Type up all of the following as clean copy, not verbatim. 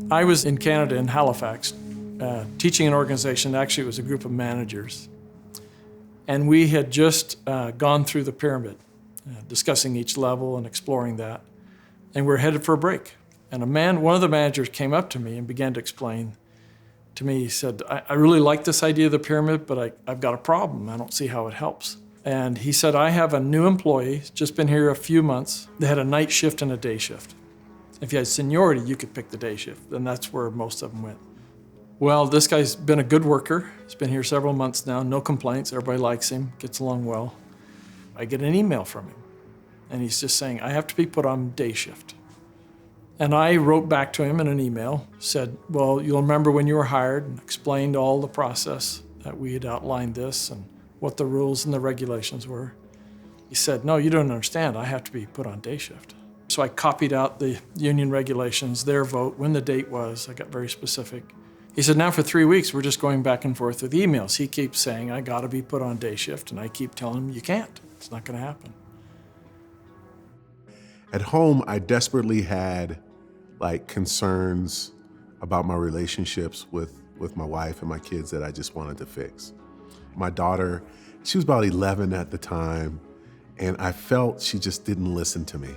I was in Canada, in Halifax, teaching an organization. Actually, it was a group of managers. And we had just gone through the pyramid, discussing each level and exploring that. And we were headed for a break. And one of the managers came up to me and began to explain to me. He said, I really like this idea of the pyramid, but I've got a problem. I don't see how it helps. And he said, I have a new employee, just been here a few months. They had a night shift and a day shift. If you had seniority, you could pick the day shift, and that's where most of them went. Well, this guy's been a good worker. He's been here several months now, no complaints. Everybody likes him, gets along well. I get an email from him, and he's just saying, I have to be put on day shift. And I wrote back to him in an email, said, well, you'll remember when you were hired, and explained all the process that we had outlined this and what the rules and the regulations were. He said, no, you don't understand. I have to be put on day shift. So I copied out the union regulations, their vote, when the date was. I got very specific. He said, now for 3 weeks, we're just going back and forth with emails. He keeps saying, I got to be put on day shift, and I keep telling him, you can't. It's not going to happen. At home, I desperately had concerns about my relationships with my wife and my kids that I just wanted to fix. My daughter, she was about 11 at the time, and I felt she just didn't listen to me.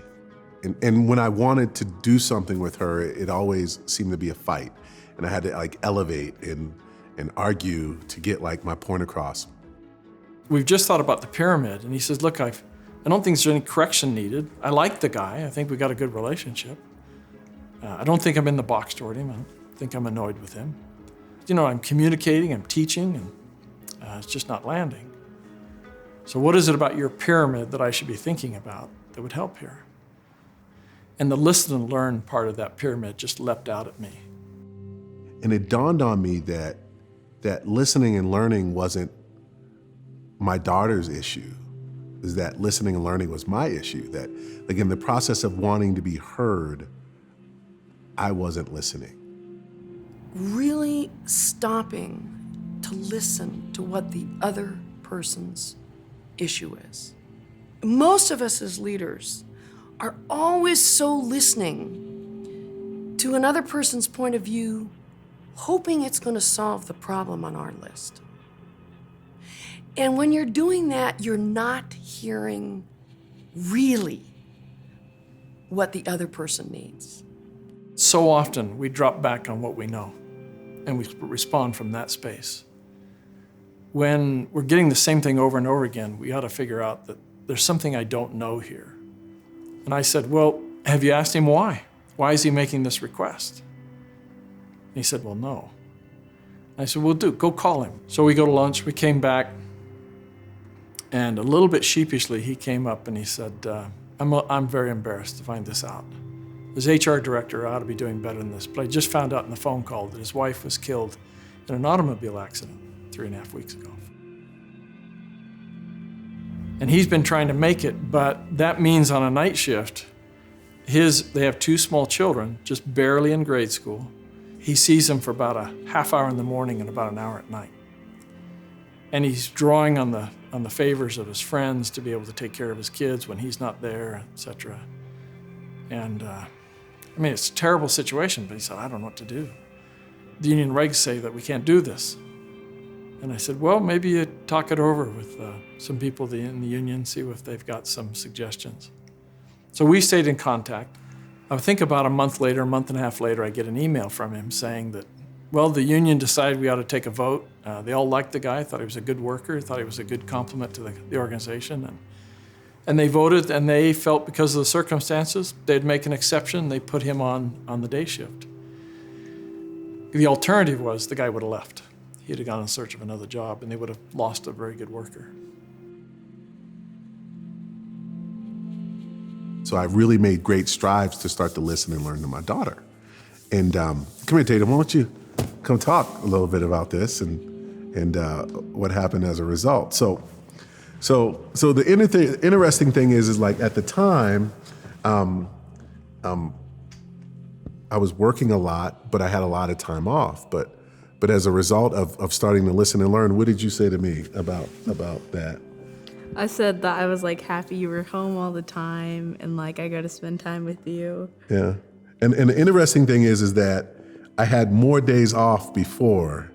And when I wanted to do something with her, it always seemed to be a fight. And I had to elevate and argue to get my point across. We've just thought about the pyramid, and he says, look, I don't think there's any correction needed. I like the guy. I think we got a good relationship. I don't think I'm in the box toward him. I don't think I'm annoyed with him. I'm communicating, I'm teaching, and it's just not landing. So what is it about your pyramid that I should be thinking about that would help here? And the listen and learn part of that pyramid just leapt out at me. And it dawned on me that listening and learning wasn't my daughter's issue, is that listening and learning was my issue. That, in the process of wanting to be heard, I wasn't listening. Really stopping to listen to what the other person's issue is. Most of us as leaders are always so listening to another person's point of view, hoping it's going to solve the problem on our list. And when you're doing that, you're not hearing really what the other person needs. So often we drop back on what we know, and we respond from that space. When we're getting the same thing over and over again, we ought to figure out that there's something I don't know here. And I said, well, have you asked him why? Why is he making this request? And he said, well, no. I said, well, go call him. So we go to lunch, we came back, and a little bit sheepishly, he came up and he said, I'm very embarrassed to find this out. As HR director, I ought to be doing better than this, but I just found out in the phone call that his wife was killed in an automobile accident 3.5 weeks ago. And he's been trying to make it, but that means on a night shift, they have 2 small children, just barely in grade school. He sees them for about a half hour in the morning and about an hour at night. And he's drawing on the favors of his friends to be able to take care of his kids when he's not there, etc. And it's a terrible situation, but he said, I don't know what to do. The union regs say that we can't do this. And I said, well, maybe you talk it over with some people in the union, see if they've got some suggestions. So we stayed in contact. I think about a month later, a month and a half later, I get an email from him saying that, well, the union decided we ought to take a vote. They all liked the guy, thought he was a good worker, thought he was a good compliment to the organization. And they voted, and they felt because of the circumstances, they'd make an exception. They put him on the day shift. The alternative was the guy would have left. He'd have gone in search of another job, and they would have lost a very good worker. So I really made great strides to start to listen and learn to my daughter. And come here, Tatum, why don't you come talk a little bit about this and what happened as a result. So the interesting thing is at the time, I was working a lot, but I had a lot of time off. But as a result of starting to listen and learn, what did you say to me about that? I said that I was happy you were home all the time and I got to spend time with you. Yeah. And the interesting thing is that I had more days off before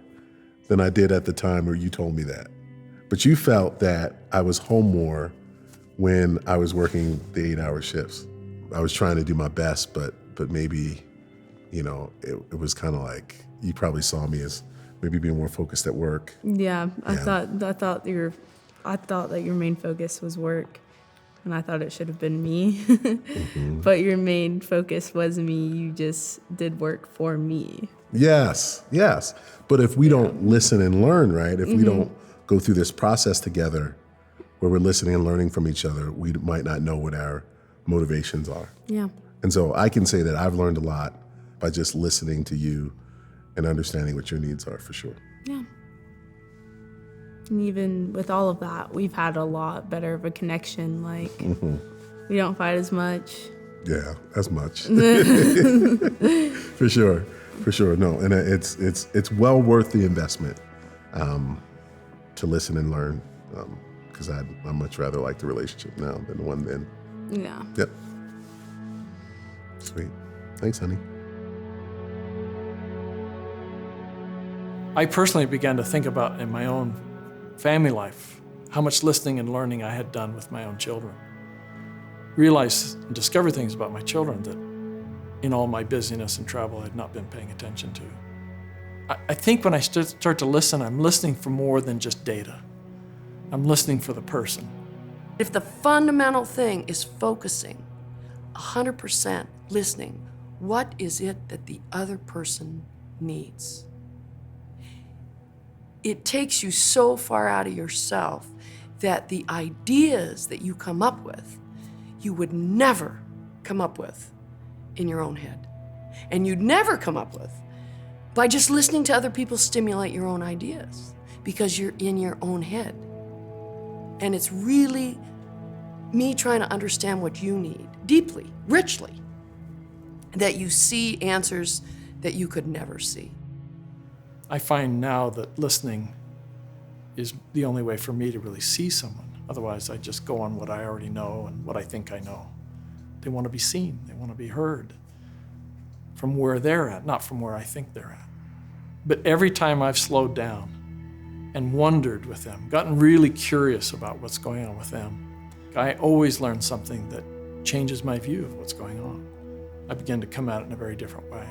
than I did at the time where you told me that. But you felt that I was home more when I was working the 8-hour shifts. I was trying to do my best, but maybe, it was kind of like, you probably saw me as maybe being more focused at work. Yeah, I thought that your main focus was work, and I thought it should have been me. But your main focus was me. You just did work for me. Yes. But if we don't listen and learn, right? If we don't go through this process together where we're listening and learning from each other, we might not know what our motivations are. Yeah. And so I can say that I've learned a lot by just listening to you and understanding what your needs are, for sure. Yeah. And even with all of that, we've had a lot better of a connection. Like, we don't fight as much. Yeah, as much. For sure. No, and it's well worth the investment to listen and learn, because I much rather like the relationship now than the one then. Yeah. Yep. Sweet. Thanks, honey. I personally began to think about in my own family life how much listening and learning I had done with my own children. Realize and discover things about my children that in all my busyness and travel I had not been paying attention to. I think when I start to listen, I'm listening for more than just data. I'm listening for the person. If the fundamental thing is focusing, 100% listening, what is it that the other person needs? It takes you so far out of yourself that the ideas that you come up with, you would never come up with in your own head. And you'd never come up with by just listening to other people stimulate your own ideas, because you're in your own head. And it's really me trying to understand what you need deeply, richly, that you see answers that you could never see. I find now that listening is the only way for me to really see someone. Otherwise, I just go on what I already know and what I think I know. They want to be seen. They want to be heard from where they're at, not from where I think they're at. But every time I've slowed down and wondered with them, gotten really curious about what's going on with them, I always learn something that changes my view of what's going on. I begin to come at it in a very different way.